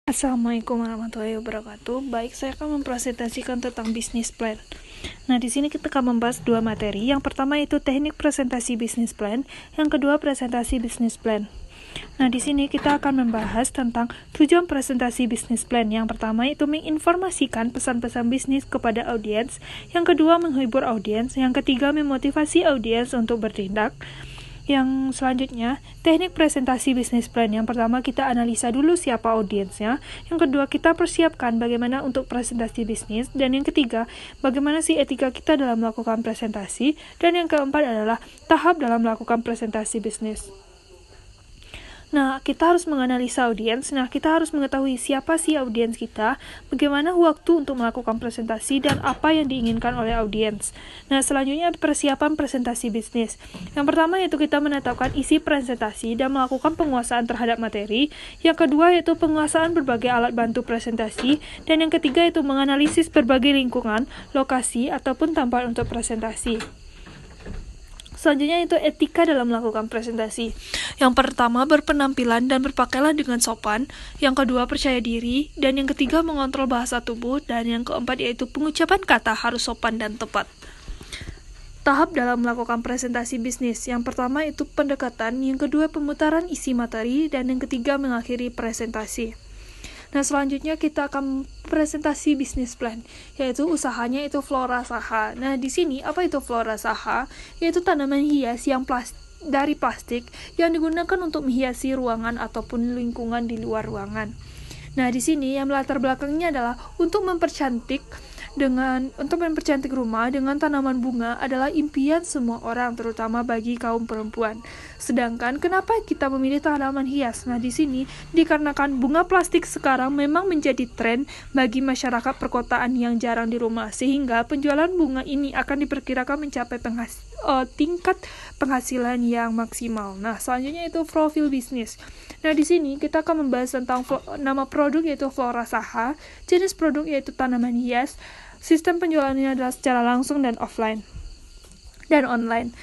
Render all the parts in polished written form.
Assalamualaikum warahmatullahi wabarakatuh. Baik, saya akan mempresentasikan tentang business plan. Nah, di sini kita akan membahas dua materi. Yang pertama itu teknik presentasi business plan, yang kedua presentasi business plan. Nah, di sini kita akan membahas tentang tujuan presentasi business plan. Yang pertama itu menginformasikan pesan-pesan bisnis kepada audiens, yang kedua menghibur audiens, yang ketiga memotivasi audiens untuk bertindak. Yang selanjutnya, teknik presentasi bisnis plan. Yang pertama, kita analisa dulu siapa audiensnya. Yang kedua, kita persiapkan bagaimana untuk presentasi bisnis. Dan yang ketiga, bagaimana sih etika kita dalam melakukan presentasi. Dan yang keempat adalah tahap dalam melakukan presentasi bisnis. Nah, kita harus menganalisa audiens. Nah, kita harus mengetahui siapa sih audiens kita, bagaimana waktu untuk melakukan presentasi, dan apa yang diinginkan oleh audiens. Nah, selanjutnya persiapan presentasi bisnis. Yang pertama yaitu kita menetapkan isi presentasi dan melakukan penguasaan terhadap materi. Yang kedua yaitu penguasaan berbagai alat bantu presentasi. Dan yang ketiga yaitu menganalisis berbagai lingkungan, lokasi, ataupun tempat untuk presentasi. Selanjutnya itu etika dalam melakukan presentasi. Yang pertama, berpenampilan dan berpakaianlah dengan sopan. Yang kedua, percaya diri. Dan yang ketiga, mengontrol bahasa tubuh. Dan yang keempat, yaitu pengucapan kata harus sopan dan tepat. Tahap dalam melakukan presentasi bisnis. Yang pertama, itu pendekatan. Yang kedua, pemutaran isi materi. Dan yang ketiga, mengakhiri presentasi. Nah, selanjutnya kita akan presentasi bisnis plan, yaitu usahanya itu Flora Saha. Nah, di sini apa itu Flora Saha? Yaitu tanaman hias yang dari plastik yang digunakan untuk menghiasi ruangan ataupun lingkungan di luar ruangan. Nah, di sini yang latar belakangnya adalah untuk mempercantik rumah dengan tanaman bunga adalah impian semua orang, terutama bagi kaum perempuan. Sedangkan kenapa kita memilih tanaman hias? Nah, di sini dikarenakan bunga plastik sekarang memang menjadi tren bagi masyarakat perkotaan yang jarang di rumah, sehingga penjualan bunga ini akan diperkirakan mencapai tingkat penghasilan yang maksimal. Nah, selanjutnya itu profil bisnis. Nah, di sini kita akan membahas tentang nama produk yaitu Flora Saha, jenis produk yaitu tanaman hias, sistem penjualannya adalah secara langsung dan offline dan online.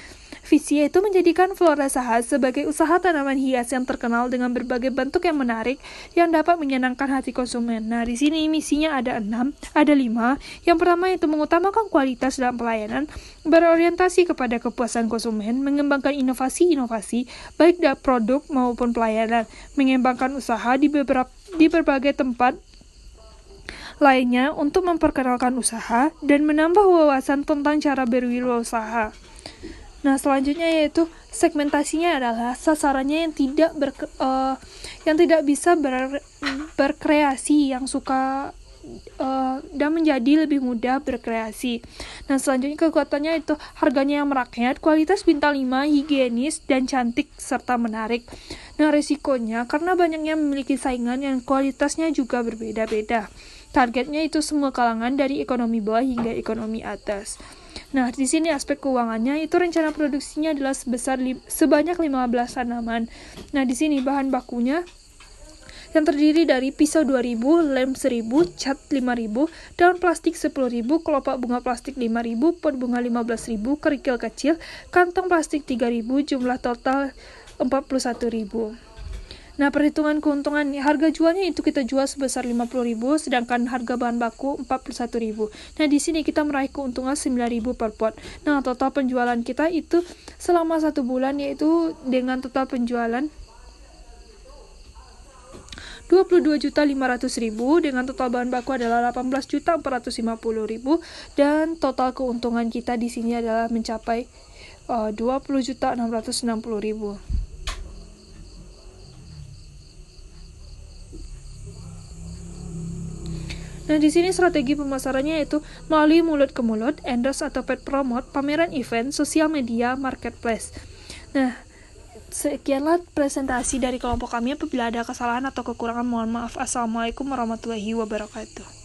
Visi yaitu menjadikan Flora Saha sebagai usaha tanaman hias yang terkenal dengan berbagai bentuk yang menarik yang dapat menyenangkan hati konsumen. Nah, di sini misinya ada 5. Yang pertama yaitu mengutamakan kualitas dan pelayanan, berorientasi kepada kepuasan konsumen, mengembangkan inovasi-inovasi baik dari produk maupun pelayanan, mengembangkan usaha di berbagai tempat lainnya untuk memperkenalkan usaha dan menambah wawasan tentang cara berwirausaha. Nah, selanjutnya yaitu segmentasinya adalah sasarannya yang tidak bisa berkreasi, yang suka dan menjadi lebih mudah berkreasi. Nah, selanjutnya kekuatannya itu harganya yang merakyat, kualitas bintang 5, higienis dan cantik serta menarik. Nah, risikonya karena banyaknya memiliki saingan yang kualitasnya juga berbeda-beda. Targetnya itu semua kalangan dari ekonomi bawah hingga ekonomi atas. Nah, di sini aspek keuangannya itu rencana produksinya adalah sebanyak 15 tanaman. Nah, di sini bahan bakunya yang terdiri dari pisau 2000, lem 1000, cat 5000, daun plastik 10.000, kelopak bunga plastik 5.000, pot bunga 15.000, kerikil kecil, kantong plastik 3.000, jumlah total 41.000. Nah, perhitungan keuntungan, harga jualnya itu kita jual sebesar 50.000, sedangkan harga bahan baku 41.000. Nah, di sini kita meraih keuntungan 9.000 per pot. Nah, total penjualan kita itu selama 1 bulan yaitu dengan total penjualan 22.500.000 dengan total bahan baku adalah 18.450.000 dan total keuntungan kita di sini adalah mencapai 20.660.000. Nah, di sini strategi pemasarannya yaitu melalui mulut ke mulut, endorse atau paid promote, pameran event, sosial media, marketplace. Nah, sekianlah presentasi dari kelompok kami. Apabila ada kesalahan atau kekurangan, mohon maaf. Assalamualaikum warahmatullahi wabarakatuh.